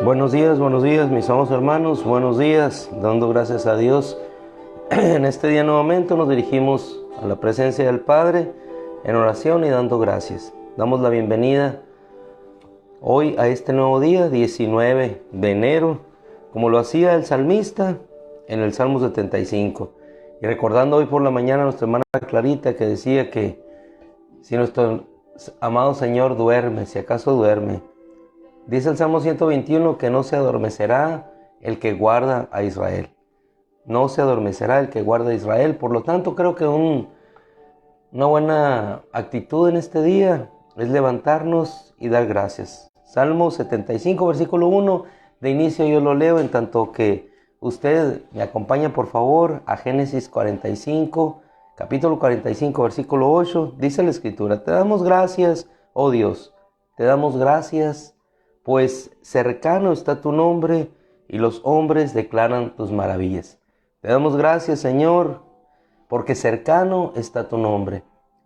Buenos días, mis amados hermanos, buenos días, dando gracias a Dios. En este día nuevamente nos dirigimos a la presencia del Padre en oración y dando gracias. Damos la bienvenida hoy a este nuevo día, 19 de enero, como lo hacía el salmista en el Salmo 75. Y recordando hoy por la mañana a nuestra hermana Clarita que decía que si nuestro amado Señor duerme, si acaso duerme, dice el Salmo 121 que no se adormecerá el que guarda a Israel. No se adormecerá el que guarda a Israel. Por lo tanto, creo que una buena actitud en este día es levantarnos y dar gracias. Salmo 75, versículo 1. De inicio yo lo leo, en tanto que usted me acompaña, por favor, a Génesis 45, capítulo 45, versículo 8. Dice la Escritura: te damos gracias, oh Dios, te damos gracias, pues cercano está tu nombre y los hombres declaran tus maravillas. Te damos gracias, Señor, porque cercano está tu nombre.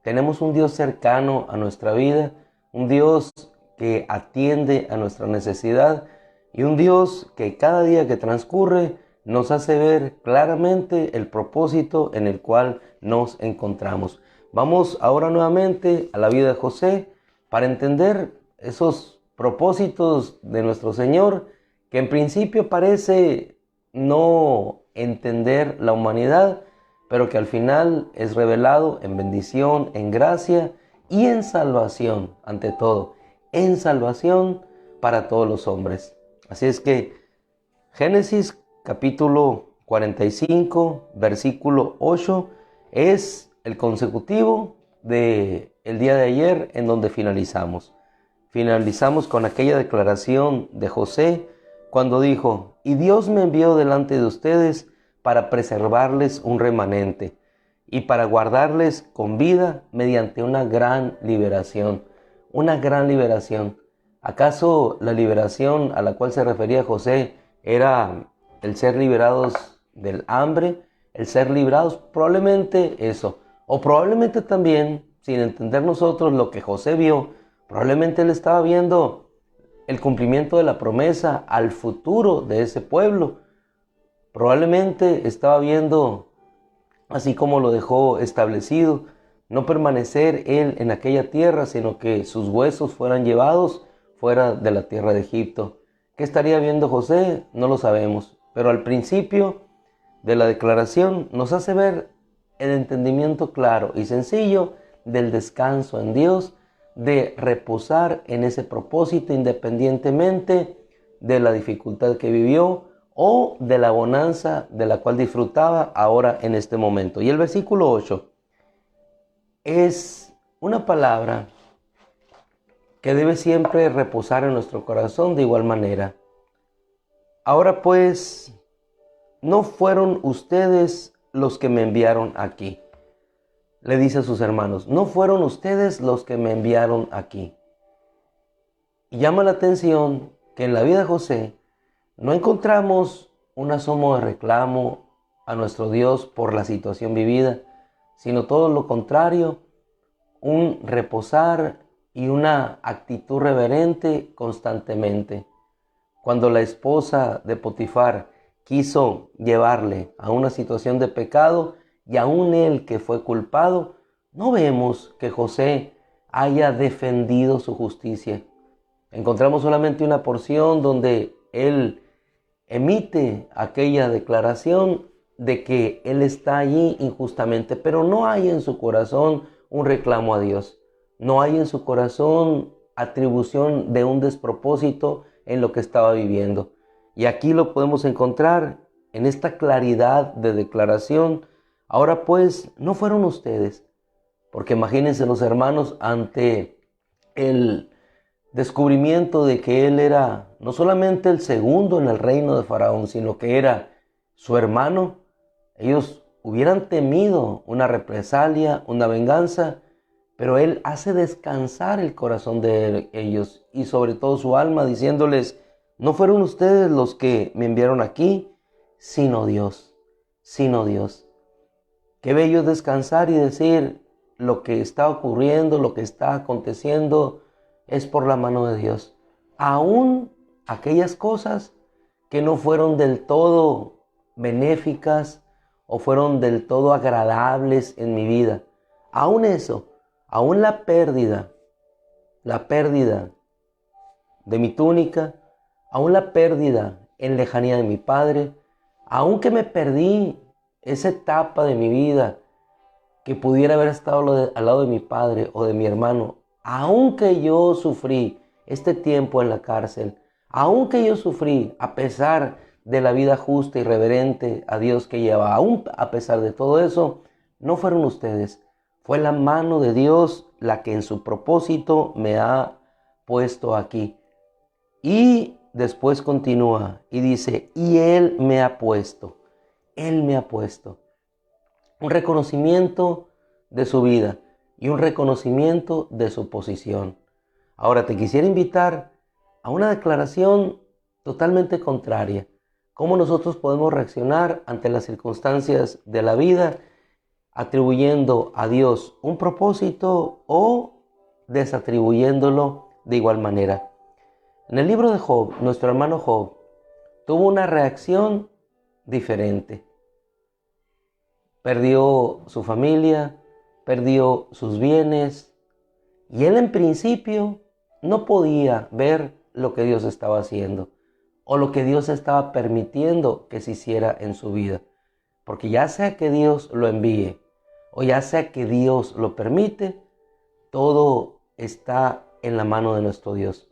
Tenemos un Dios cercano a nuestra vida, un Dios que atiende a nuestra necesidad y un Dios que cada día que transcurre nos hace ver claramente el propósito en el cual nos encontramos. Vamos ahora nuevamente a la vida de José para entender esos propósitos de nuestro Señor, que en principio parece no entender la humanidad, pero que al final es revelado en bendición, en gracia y en salvación, ante todo, en salvación para todos los hombres. Así es que Génesis capítulo 45, versículo 8, es el consecutivo del día de ayer en donde finalizamos. Finalizamos con aquella declaración de José cuando dijo: y Dios me envió delante de ustedes para preservarles un remanente y para guardarles con vida mediante una gran liberación. Una gran liberación. ¿Acaso la liberación a la cual se refería José era el ser liberados del hambre? El ser librados, probablemente eso. O probablemente también, sin entender nosotros lo que José vio, probablemente él estaba viendo el cumplimiento de la promesa al futuro de ese pueblo. Probablemente estaba viendo, así como lo dejó establecido, no permanecer él en aquella tierra, sino que sus huesos fueran llevados fuera de la tierra de Egipto. ¿Qué estaría viendo José? No lo sabemos, pero al principio de la declaración nos hace ver el entendimiento claro y sencillo del descanso en Dios, de reposar en ese propósito independientemente de la dificultad que vivió o de la bonanza de la cual disfrutaba ahora en este momento. Y el versículo 8 es una palabra que debe siempre reposar en nuestro corazón de igual manera. Ahora pues, no fueron ustedes los que me enviaron aquí. Le dice a sus hermanos: no fueron ustedes los que me enviaron aquí. Y llama la atención que en la vida de José no encontramos un asomo de reclamo a nuestro Dios por la situación vivida, sino todo lo contrario, un reposar y una actitud reverente constantemente. Cuando la esposa de Potifar quiso llevarle a una situación de pecado, y aún él que fue culpado, no vemos que José haya defendido su justicia. Encontramos solamente una porción donde él emite aquella declaración de que él está allí injustamente, pero no hay en su corazón un reclamo a Dios. No hay en su corazón atribución de un despropósito en lo que estaba viviendo. Y aquí lo podemos encontrar en esta claridad de declaración. Ahora pues, no fueron ustedes, porque imagínense los hermanos ante el descubrimiento de que él era no solamente el segundo en el reino de Faraón, sino que era su hermano. Ellos hubieran temido una represalia, una venganza, pero él hace descansar el corazón de ellos y sobre todo su alma, diciéndoles: no fueron ustedes los que me enviaron aquí, sino Dios, sino Dios. Qué bello es descansar y decir: lo que está ocurriendo, lo que está aconteciendo, es por la mano de Dios. Aún aquellas cosas que no fueron del todo benéficas o fueron del todo agradables en mi vida. Aún eso, aún la pérdida de mi túnica, aún la pérdida en lejanía de mi padre, aún que me perdí esa etapa de mi vida que pudiera haber estado al lado de mi padre o de mi hermano, aún que yo sufrí este tiempo en la cárcel, aún que yo sufrí a pesar de la vida justa y reverente a Dios que llevaba, aún a pesar de todo eso, no fueron ustedes, fue la mano de Dios la que en su propósito me ha puesto aquí. Y después continúa y dice, y Él me ha puesto. Un reconocimiento de su vida y un reconocimiento de su posición. Ahora te quisiera invitar a una declaración totalmente contraria. ¿Cómo nosotros podemos reaccionar ante las circunstancias de la vida, atribuyendo a Dios un propósito o desatribuyéndolo de igual manera? En el libro de Job, nuestro hermano Job tuvo una reacción diferente. Perdió su familia, perdió sus bienes, y él en principio no podía ver lo que Dios estaba haciendo o lo que Dios estaba permitiendo que se hiciera en su vida. Porque ya sea que Dios lo envíe o ya sea que Dios lo permite, todo está en la mano de nuestro Dios.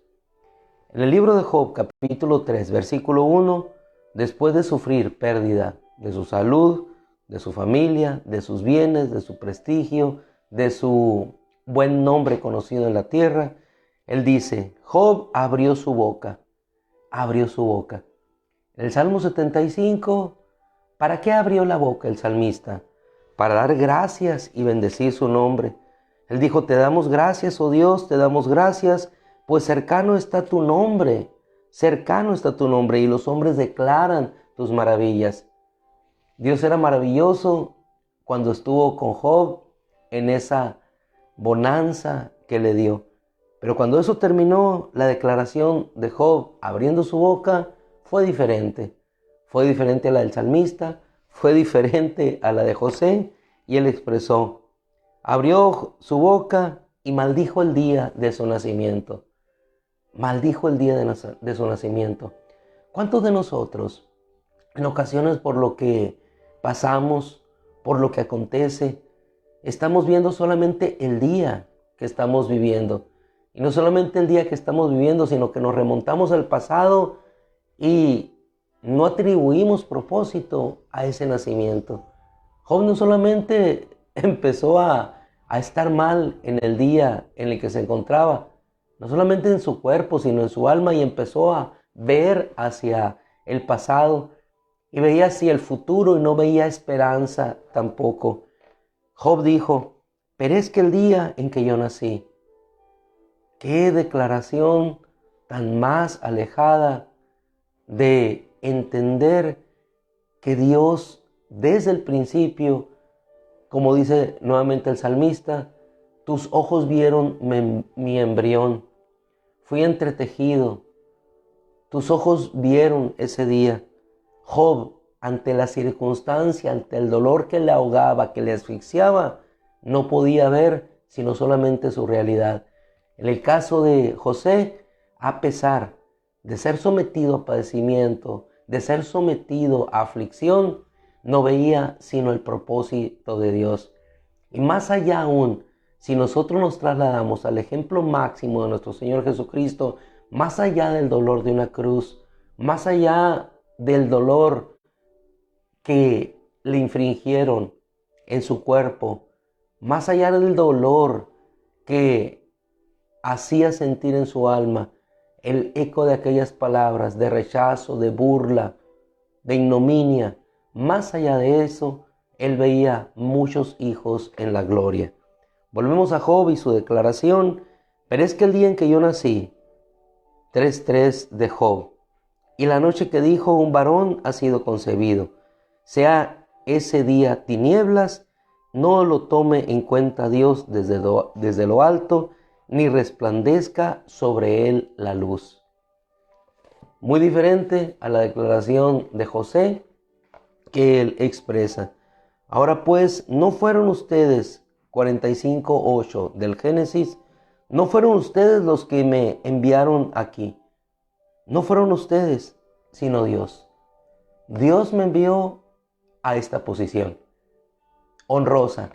En el libro de Job, capítulo 3, versículo 1, después de sufrir pérdida de su salud, de su familia, de sus bienes, de su prestigio, de su buen nombre conocido en la tierra, él dice, Job abrió su boca. En el Salmo 75, ¿para qué abrió la boca el salmista? Para dar gracias y bendecir su nombre. Él dijo, te damos gracias, oh Dios, te damos gracias, pues cercano está tu nombre, y los hombres declaran tus maravillas. Dios era maravilloso cuando estuvo con Job en esa bonanza que le dio. Pero cuando eso terminó, la declaración de Job abriendo su boca fue diferente. Fue diferente a la del salmista, fue diferente a la de José, y él expresó, abrió su boca y maldijo el día de su nacimiento. Maldijo el día de su nacimiento. ¿Cuántos de nosotros, en ocasiones por lo que pasamos, por lo que acontece, estamos viendo solamente el día que estamos viviendo? Y no solamente el día que estamos viviendo, sino que nos remontamos al pasado y no atribuimos propósito a ese nacimiento. Job no solamente empezó a estar mal en el día en el que se encontraba, no solamente en su cuerpo, sino en su alma, y empezó a ver hacia el pasado y veía hacia el futuro y no veía esperanza tampoco. Job dijo, perezca el día en que yo nací. Qué declaración tan más alejada de entender que Dios desde el principio, como dice nuevamente el salmista, tus ojos vieron mi embrión, fui entretejido, tus ojos vieron ese día. Job, ante la circunstancia, ante el dolor que le ahogaba, que le asfixiaba, no podía ver sino solamente su realidad. En el caso de José, a pesar de ser sometido a padecimiento, de ser sometido a aflicción, no veía sino el propósito de Dios. Y más allá aún, si nosotros nos trasladamos al ejemplo máximo de nuestro Señor Jesucristo, más allá del dolor de una cruz, más allá del dolor que le infringieron en su cuerpo, más allá del dolor que hacía sentir en su alma el eco de aquellas palabras de rechazo, de burla, de ignominia, más allá de eso, él veía muchos hijos en la gloria. Volvemos a Job y su declaración, pero es que el día en que yo nací, 3:3 de Job, y la noche que dijo un varón ha sido concebido, sea ese día tinieblas, no lo tome en cuenta Dios desde lo alto, ni resplandezca sobre él la luz. muy diferente a la declaración de José que él expresa. Ahora pues, ¿no fueron ustedes, 45:8 del Génesis, no fueron ustedes los que me enviaron aquí? No fueron ustedes, sino Dios. Dios me envió a esta posición honrosa.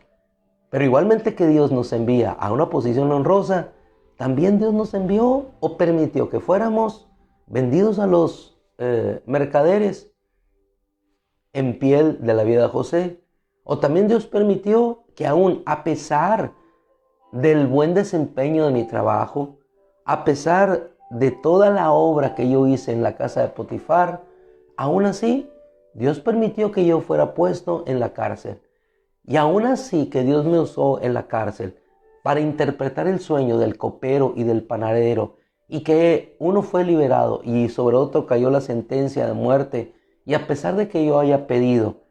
Pero igualmente que Dios nos envía a una posición honrosa, también Dios nos envió o permitió que fuéramos vendidos a los mercaderes en piel de la vida de José. O también Dios permitió que aún a pesar del buen desempeño de mi trabajo, a pesar de toda la obra que yo hice en la casa de Potifar, aún así Dios permitió que yo fuera puesto en la cárcel. Y aún así que Dios me usó en la cárcel para interpretar el sueño del copero y del panadero, y que uno fue liberado y sobre otro cayó la sentencia de muerte, y a pesar de que yo haya pedido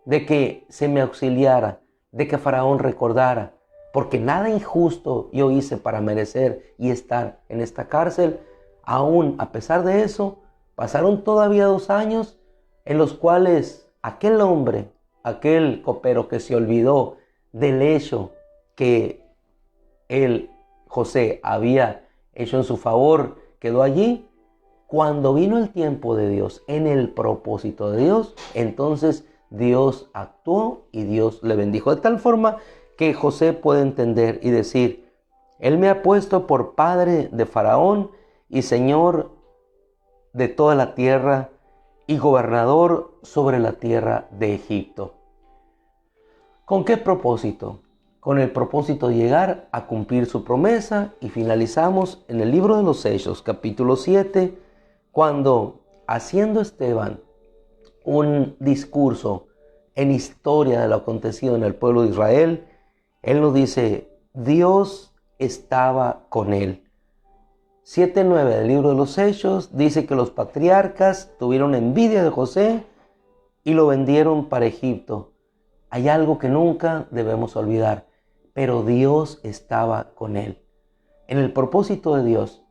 de que se me auxiliara, de que Faraón recordara, porque nada injusto yo hice para merecer y estar en esta cárcel, aún a pesar de eso, pasaron todavía 2 años en los cuales aquel hombre, aquel copero que se olvidó del hecho que José había hecho en su favor, quedó allí. Cuando vino el tiempo de Dios, en el propósito de Dios, entonces Dios actuó y Dios le bendijo de tal forma que José puede entender y decir: Él me ha puesto por padre de Faraón y señor de toda la tierra y gobernador sobre la tierra de Egipto. ¿Con qué propósito? Con el propósito de llegar a cumplir su promesa, y finalizamos en el libro de los Hechos, capítulo 7, cuando, haciendo Esteban un discurso en historia de lo acontecido en el pueblo de Israel, él nos dice: Dios estaba con él. 7:9 del libro de los Hechos dice que los patriarcas tuvieron envidia de José y lo vendieron para Egipto. Hay algo que nunca debemos olvidar, pero Dios estaba con él. En el propósito de Dios,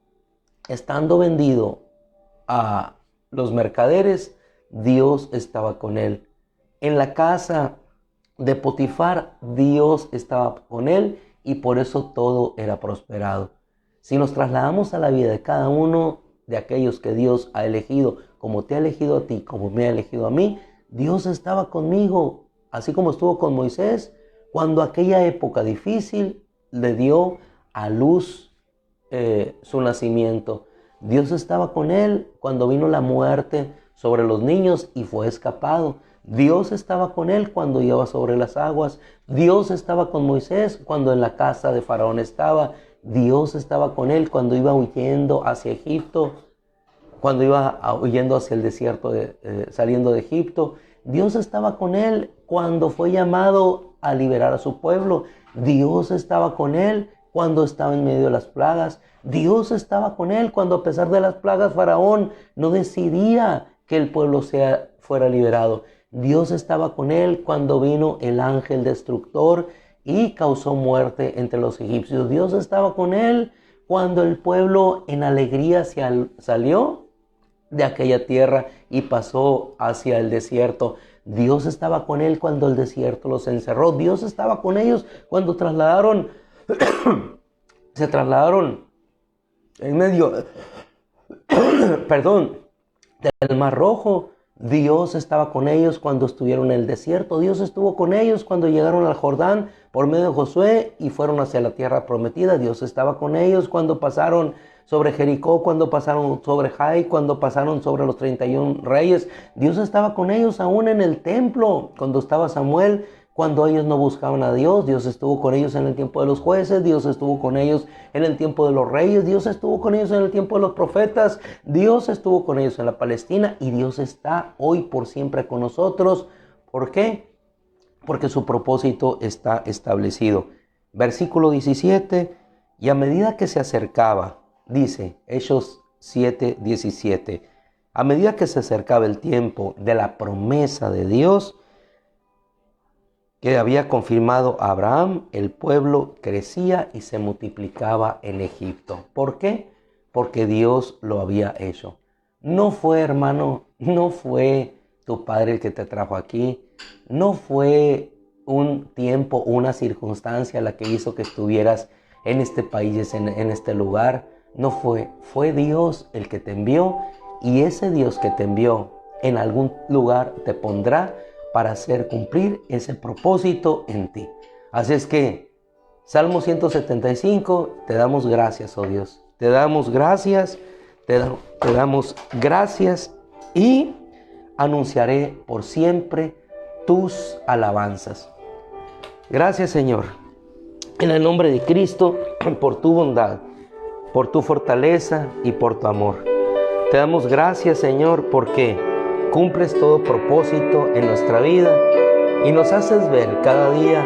estando vendido a los mercaderes, Dios estaba con él. En la casa de Potifar, Dios estaba con él y por eso todo era prosperado. Si nos trasladamos a la vida de cada uno de aquellos que Dios ha elegido, como te ha elegido a ti, como me ha elegido a mí, Dios estaba conmigo, así como estuvo con Moisés cuando aquella época difícil le dio a luz su nacimiento. Dios estaba con él cuando vino la muerte sobre los niños y fue escapado. Dios estaba con él cuando iba sobre las aguas. Dios estaba con Moisés cuando en la casa de Faraón estaba. Dios estaba con él cuando iba huyendo hacia Egipto, cuando iba huyendo hacia el desierto, saliendo de Egipto. Dios estaba con él cuando fue llamado a liberar a su pueblo. Dios estaba con él cuando estaba en medio de las plagas. Dios estaba con él cuando, a pesar de las plagas, Faraón no decidía que el pueblo fuera liberado. Dios estaba con él cuando vino el ángel destructor y causó muerte entre los egipcios. Dios estaba con él cuando el pueblo en alegría salió de aquella tierra y pasó hacia el desierto. Dios estaba con él cuando el desierto los encerró. Dios estaba con ellos cuando se trasladaron en medio, del Mar Rojo. Dios estaba con ellos cuando estuvieron en el desierto. Dios estuvo con ellos cuando llegaron al Jordán por medio de Josué y fueron hacia la tierra prometida. Dios estaba con ellos cuando pasaron sobre Jericó, cuando pasaron sobre Jai, cuando pasaron sobre los 31 reyes. Dios estaba con ellos aún en el templo, cuando estaba Samuel, cuando ellos no buscaban a Dios. Dios estuvo con ellos en el tiempo de los jueces. Dios estuvo con ellos en el tiempo de los reyes. Dios estuvo con ellos en el tiempo de los profetas. Dios estuvo con ellos en la Palestina y Dios está hoy por siempre con nosotros. ¿Por qué? Porque su propósito está establecido. Versículo 17, y a medida que se acercaba, dice Hechos 7:17, a medida que se acercaba el tiempo de la promesa de Dios que había confirmado a Abraham, el pueblo crecía y se multiplicaba en Egipto. ¿Por qué? Porque Dios lo había hecho. No fue, hermano, no fue tu padre el que te trajo aquí. No fue un tiempo, una circunstancia la que hizo que estuvieras en este país, en este lugar. No fue, fue Dios el que te envió, y ese Dios que te envió en algún lugar te pondrá para hacer cumplir ese propósito en ti. Así es que, Salmo 175, te damos gracias, oh Dios. Te damos gracias, te damos gracias, y anunciaré por siempre tus alabanzas. Gracias, Señor, en el nombre de Cristo, por tu bondad, por tu fortaleza y por tu amor. Te damos gracias, Señor, porque cumples todo propósito en nuestra vida y nos haces ver cada día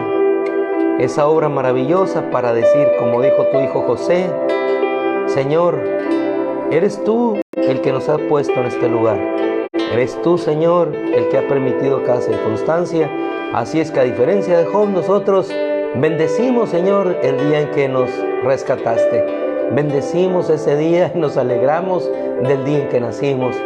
esa obra maravillosa para decir, como dijo tu hijo José: Señor, eres tú el que nos ha puesto en este lugar. Eres tú, Señor, el que ha permitido cada circunstancia. Así es que, a diferencia de Job, nosotros bendecimos, Señor, el día en que nos rescataste. Bendecimos ese día y nos alegramos del día en que nacimos.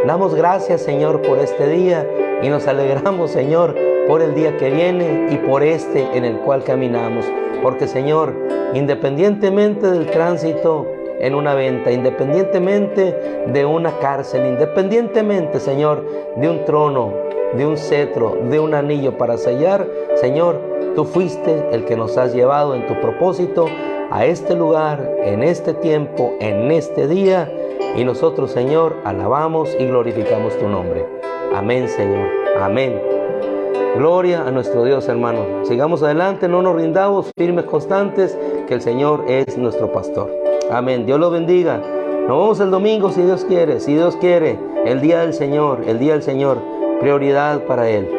Damos gracias, Señor, por este día, y nos alegramos, Señor, por el día que viene y por este en el cual caminamos. Porque, Señor, independientemente del tránsito en una venta, independientemente de una cárcel, independientemente, Señor, de un trono, de un cetro, de un anillo para sellar, Señor, tú fuiste el que nos has llevado en tu propósito a este lugar, en este tiempo, en este día, y nosotros, Señor, alabamos y glorificamos tu nombre. Amén, Señor. Amén. Gloria a nuestro Dios, hermano. Sigamos adelante, no nos rindamos, firmes, constantes, que el Señor es nuestro pastor. Amén. Dios los bendiga. Nos vemos el domingo, si Dios quiere. Si Dios quiere, el día del Señor, prioridad para Él.